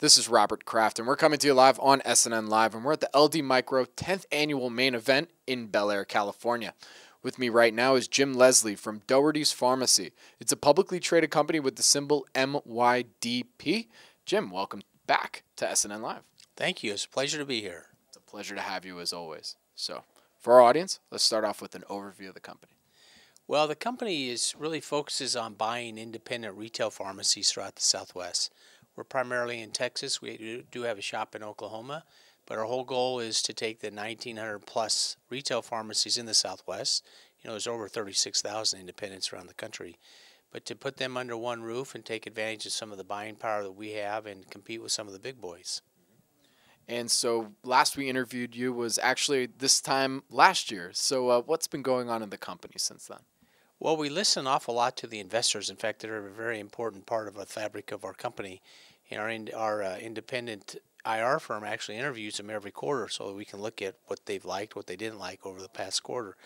This is Robert Kraft, and we're coming to you live on SNNLive, and we're at the LD Micro 10th Annual Main Event in Bel Air, California. With me right now is Jim Leslie from Dougherty's Pharmacy. It's a publicly traded company with the symbol MYDP. Jim, welcome back to SNNLive. Thank you. It's a pleasure to be here. It's a pleasure to have you as always. So, for our audience, let's start off with an overview of the company. Well, the company really focuses on buying independent retail pharmacies throughout the Southwest. We're primarily in Texas. We do have a shop in Oklahoma, but our whole goal is to take the 1,900 plus retail pharmacies in the Southwest. You know, there's over 36,000 independents around the country, but to put them under one roof and take advantage of some of the buying power that we have and compete with some of the big boys. And so last we interviewed you was actually this time last year. So what's been going on in the company since then? Well, we listen an awful lot to the investors. In fact, they're a very important part of the fabric of our company. And our independent IR firm actually interviews them every quarter so that we can look at what they've liked, what they didn't like over the past quarter.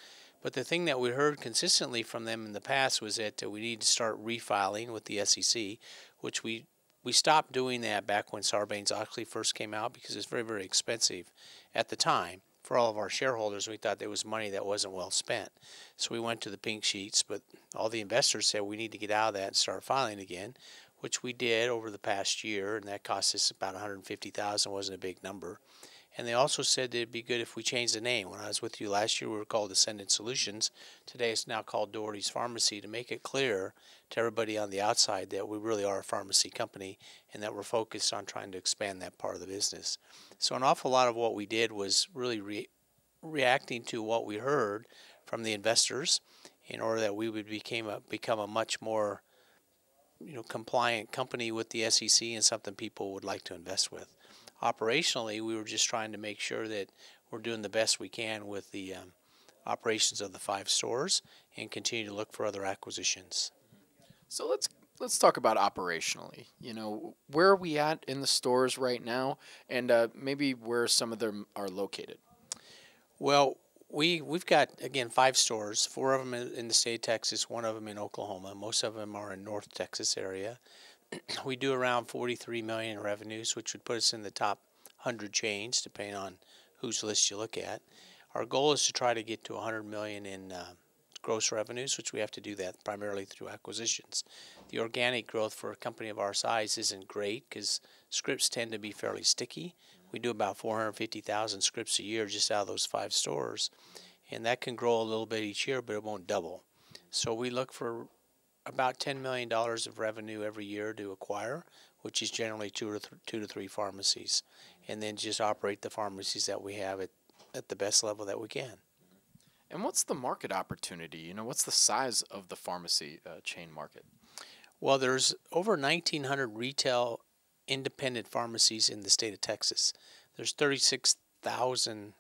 But the thing that we heard consistently from them in the past was that we need to start refiling with the SEC, which we stopped doing that back when Sarbanes-Oxley first came out because it's very, very expensive at the time. For all of our shareholders, we thought there was money that wasn't well spent. So we went to the pink sheets, but all the investors said we need to get out of that and start filing again, which we did over the past year, and that cost us about $150,000, wasn't a big number. And they also said that it'd be good if we changed the name. When I was with you last year, we were called Ascendant Solutions. Today it's now called Dougherty's Pharmacy, to make it clear to everybody on the outside that we really are a pharmacy company and that we're focused on trying to expand that part of the business. So an awful lot of what we did was really reacting to what we heard from the investors in order that we would become a much more compliant company with the SEC and something people would like to invest with. Operationally, we were just trying to make sure that we're doing the best we can with the operations of the 5 stores and continue to look for other acquisitions. So let's talk about operationally. Where are we at in the stores right now, and maybe where some of them are located? Well, we've got, again, 5 stores, 4 of them in the state of Texas, 1 of them in Oklahoma. Most of them are in North Texas area. We do around $43 million in revenues, which would put us in the top 100 chains, depending on whose list you look at. Our goal is to try to get to $100 million in gross revenues, which we have to do that primarily through acquisitions. The organic growth for a company of our size isn't great because scripts tend to be fairly sticky. We do about 450,000 scripts a year just out of those 5 stores, and that can grow a little bit each year, but it won't double. So we look for about $10 million of revenue every year to acquire, which is generally 2 to 3 pharmacies, and then just operate the pharmacies that we have at the best level that we can. And what's the market opportunity? What's the size of the pharmacy chain market? Well, there's over 1,900 retail independent pharmacies in the state of Texas. There's 36,000,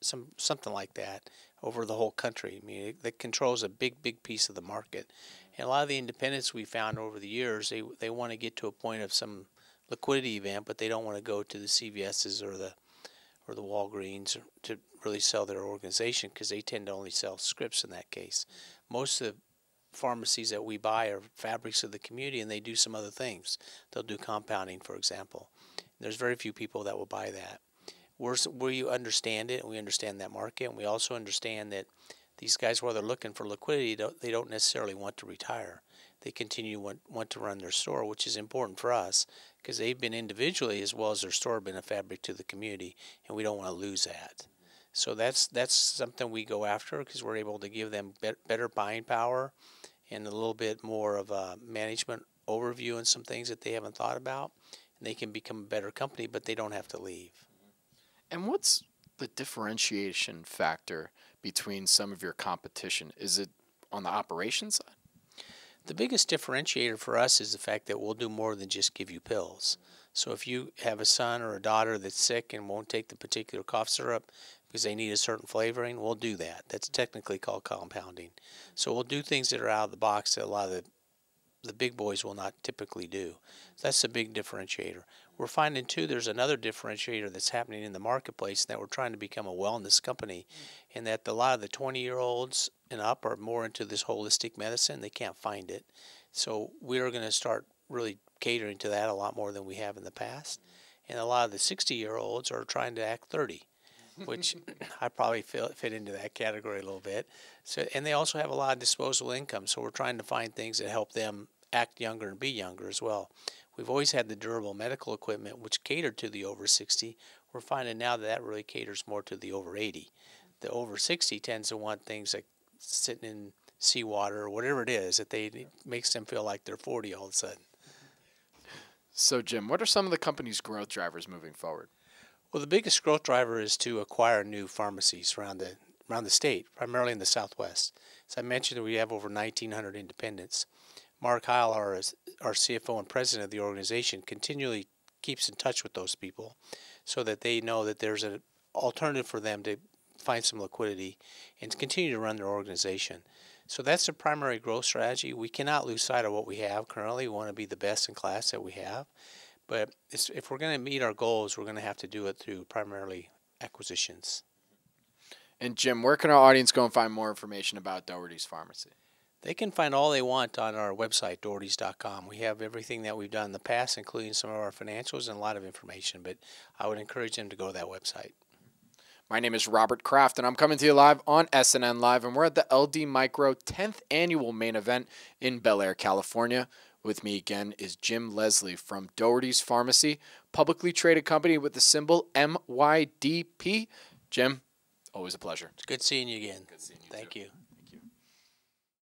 something like that, over the whole country. I mean, that controls a big piece of the market. And a lot of the independents we found over the years, they want to get to a point of some liquidity event, but they don't want to go to the CVS's or the Walgreens to really sell their organization because they tend to only sell scripts in that case. Most of the pharmacies that we buy are fabrics of the community, and they do some other things. They'll do compounding, for example. There's very few people that will buy that. We understand it, and we understand that market, and we also understand that these guys, while they're looking for liquidity, they don't necessarily want to retire. They want to run their store, which is important for us because they've been individually as well as their store been a fabric to the community, and we don't want to lose that. So that's something we go after because we're able to give them better buying power and a little bit more of a management overview and some things that they haven't thought about, and they can become a better company, but they don't have to leave. And what's the differentiation factor between some of your competition? Is it on the operations side? The biggest differentiator for us is the fact that we'll do more than just give you pills. So if you have a son or a daughter that's sick and won't take the particular cough syrup because they need a certain flavoring, we'll do that. That's technically called compounding. So we'll do things that are out of the box that a lot of the big boys will not typically do. That's a big differentiator. We're finding, too, there's another differentiator that's happening in the marketplace, that we're trying to become a wellness company, and that a lot of the 20-year-olds and up are more into this holistic medicine. They can't find it. So we're going to start really catering to that a lot more than we have in the past. And a lot of the 60-year-olds are trying to act 30, which I probably fit into that category a little bit. So, and they also have a lot of disposable income, so we're trying to find things that help them act younger and be younger as well. We've always had the durable medical equipment, which catered to the over 60. We're finding now that that really caters more to the over 80. The over 60 tends to want things like sitting in seawater or whatever it is that it makes them feel like they're 40 all of a sudden. So, Jim, what are some of the company's growth drivers moving forward? Well, the biggest growth driver is to acquire new pharmacies around the state, primarily in the Southwest. As I mentioned, we have over 1,900 independents. Mark Heil, our CFO and president of the organization, continually keeps in touch with those people so that they know that there's an alternative for them to find some liquidity and to continue to run their organization. So that's the primary growth strategy. We cannot lose sight of what we have currently. We want to be the best in class that we have. But if we're going to meet our goals, we're going to have to do it through primarily acquisitions. And Jim, where can our audience go and find more information about Dougherty's Pharmacy? They can find all they want on our website, doughertys.com. We have everything that we've done in the past, including some of our financials and a lot of information. But I would encourage them to go to that website. My name is Robert Kraft, and I'm coming to you live on SNNLive, and we're at the LD Micro 10th Annual Main Event in Bel Air, California. With me again is Jim Leslie from Dougherty's Pharmacy, publicly traded company with the symbol MYDP. Jim, always a pleasure. It's good seeing you again. Good seeing you Thank too. you.